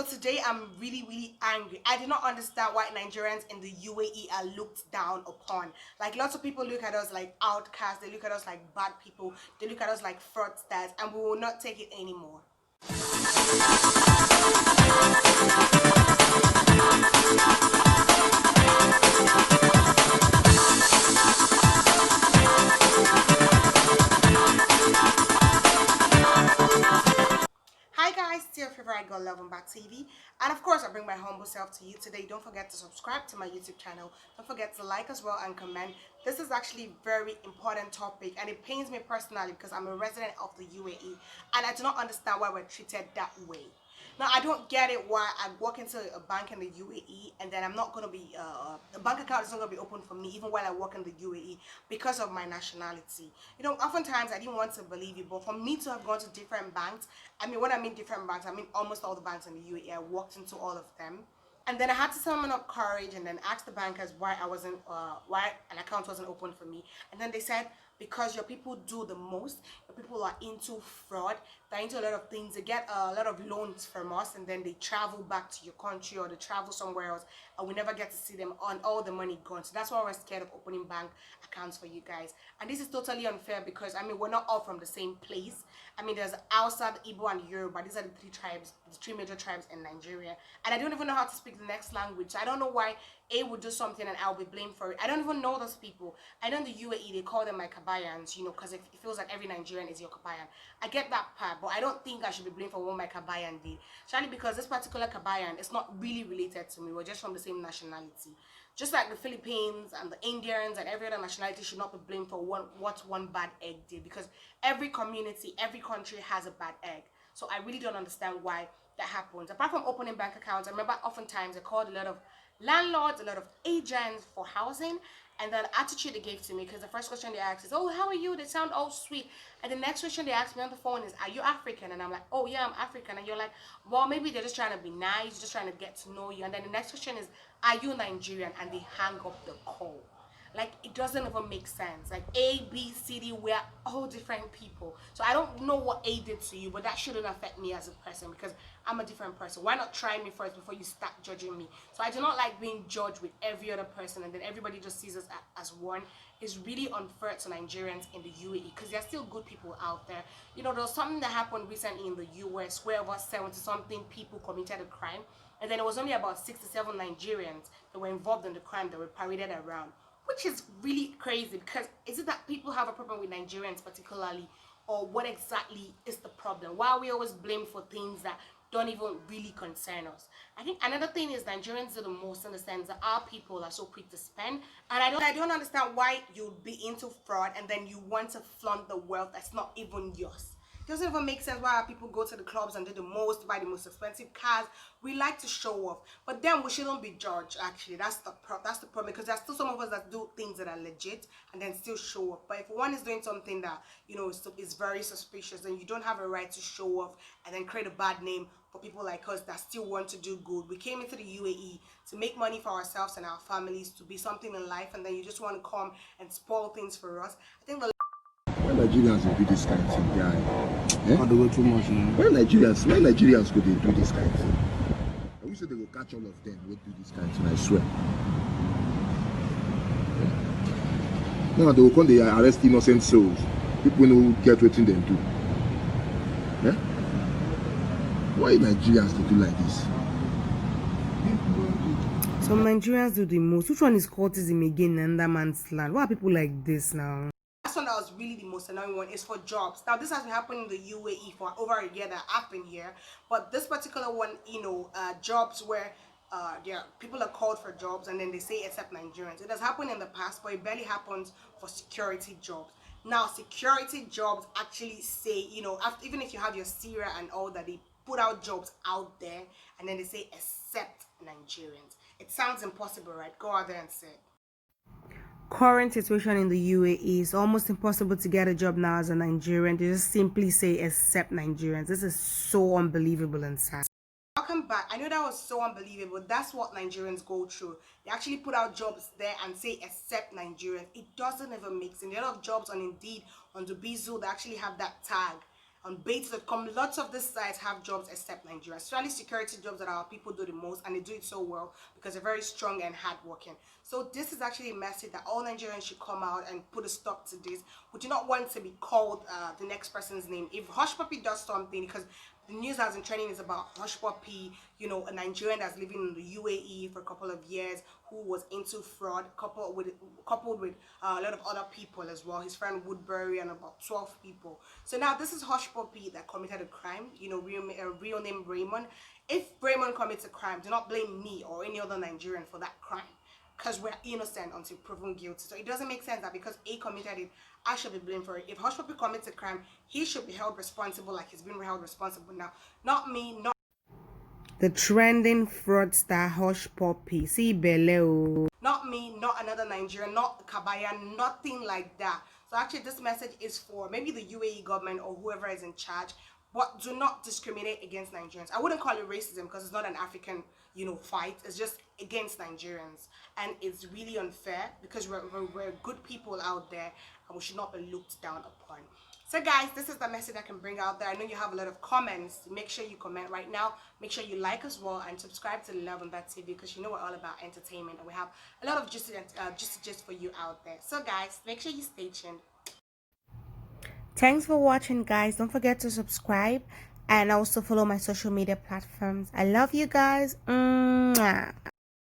today I'm really angry. I do not understand why Nigerians in the UAE are looked down upon. Like, lots of people look at us like outcasts, they look at us like bad people, they look at us like fraudsters, and we will not take it anymore. Hi guys, still your favorite girl, Love Mba TV, and of course I bring my humble self to you today. Don't forget to subscribe to my YouTube channel. Don't forget to like as well and comment. This is actually a very important topic, and it pains me personally because I'm a resident of the UAE and I do not understand why we're treated that way. Now, I don't get it why I walk into a bank in the UAE and then I'm not going to be, the bank account is not going to be open for me even while I work in the UAE because of my nationality. You know, oftentimes I didn't want to believe it, but for me to have gone to different banks, I mean, when I mean different banks, I mean almost all the banks in the UAE. I walked into all of them. And then I had to summon up courage and then ask the bankers why why an account wasn't open for me. And then they said, because your people do the most, your people are into fraud, they're into a lot of things, they get a lot of loans from us and then they travel back to your country or they travel somewhere else and we never get to see them on all the money gone. So that's why we're scared of opening bank accounts for you guys. And this is totally unfair because, I mean, we're not all from the same place. I mean, there's Hausa, Igbo, and Yoruba. These are the three tribes, the three major tribes in Nigeria. And I don't even know how to speak the next language. So I don't know why A would do something and I'll be blamed for it. I don't even know those people. I know in the UAE, they call them my Kabayans, you know, because it feels like every Nigerian is your Kabayan. I get that part, but I don't think I should be blamed for what my Kabayan did. Especially because this particular Kabayan is not really related to me. We're just from the same nationality. Just like the Philippines and the Indians and every other nationality should not be blamed for what one bad egg did, because every community, every country has a bad egg. So I really don't understand why that happens. Apart from opening bank accounts, I remember oftentimes I called a lot of landlords, a lot of agents for housing, and then the attitude they gave to me, because the first question they asked is, oh, how are you? They sound all sweet. And the next question they asked me on the phone is, are you African? And I'm like, oh yeah, I'm African. And you're like, well, maybe they're just trying to be nice, just trying to get to know you. And then the next question is, are you Nigerian? And they hang up the call. Like, it doesn't even make sense. Like, A, B, C, D, we're all different people. So I don't know what A did to you, but that shouldn't affect me as a person because I'm a different person. Why not try me first before you start judging me? So I do not like being judged with every other person and then everybody just sees us as one. It's really unfair to Nigerians in the UAE because there are still good people out there. You know, there was something that happened recently in the US where about 70-something people committed a crime, and then it was only about 67 Nigerians that were involved in the crime that were paraded around. Which is really crazy, because is it that people have a problem with Nigerians particularly, or what exactly is the problem? Why are we always blamed for things that don't even really concern us? I think another thing is Nigerians do the most in the sense that our people are so quick to spend, and I don't understand why you'd be into fraud and then you want to flaunt the wealth that's not even yours. It doesn't even make sense why our people go to the clubs and do the most, buy the most expensive cars. We like to show off, but then we shouldn't be judged. Actually, that's the problem, because there's still some of us that do things that are legit and then still show off. But if one is doing something that, you know, is very suspicious, then you don't have a right to show off and then create a bad name for people like us that still want to do good. We came into the UAE to make money for ourselves and our families, to be something in life, and then you just want to come and spoil things for us. I think the why Nigerians will do this kind of thing, guy? They go too much, man. Why Nigerians could they do this kind of thing? I wish that they will catch all of them who do this kind of thing, I swear. Now they will come, they arrest innocent souls. People who get what them do. Yeah? Why Nigerians to do like this? some Nigerians do the most. Which one is cultism again in that man's land? Why are people like this now? One that was really the most annoying one is for jobs. Now, this has been happening in the UAE for over a year that I've been here, but this particular one, you know, jobs where people are called for jobs and then they say accept Nigerians. It has happened in the past, but it barely happens for security jobs. Now, security jobs actually say, you know, even if you have your Syria and all that, they put out jobs out there and then they say accept Nigerians. It sounds impossible, right? Go out there and say it. Current situation in the UAE is almost impossible to get a job now as a Nigerian. They just simply say accept Nigerians. This is so unbelievable and sad. Welcome back. I know that was so unbelievable. That's what Nigerians go through. They actually put out jobs there and say accept Nigerians. It doesn't even make sense. There are a lot of jobs on Indeed, on Dubizu, they actually have that tag. On Bates.com, lots of these sites have jobs except Nigeria, especially security jobs that our people do the most, and they do it so well because they're very strong and hardworking. So this is actually a message that all Nigerians should come out and put a stop to this. We do not want to be called the next person's name. If Hush Puppy does something, because the news that's been trending is about Hush Puppy, you know, a Nigerian that's living in the UAE for a couple of years, who was into fraud, coupled with a lot of other people as well. His friend Woodbury and about 12 people. So now this is Hush Puppy that committed a crime. You know, real name Raymond. If Raymond commits a crime, do not blame me or any other Nigerian for that crime, because we're innocent until proven guilty. So it doesn't make sense that because A committed it, I should be blamed for it. If Hush Puppy commits a crime, he should be held responsible like he's been held responsible now. Not me, not the trending fraudster Hush Puppy. See Beleo. Not me, not another Nigerian, not Kabaya, nothing like that. So actually this message is for maybe the UAE government or whoever is in charge, but do not discriminate against Nigerians. I wouldn't call it racism because it's not an African, you know, fight. It's just against Nigerians, and it's really unfair because we're good people out there, and we should not be looked down upon. So guys, this is the message I can bring out there. I know you have a lot of comments. Make sure you comment right now. Make sure you like as well and subscribe to Love Mba TV, because you know we're all about entertainment and we have a lot of just for you out there. So guys, make sure you stay tuned. Thanks for watching, guys. Don't forget to subscribe and also follow my social media platforms. I love you guys. Mwah.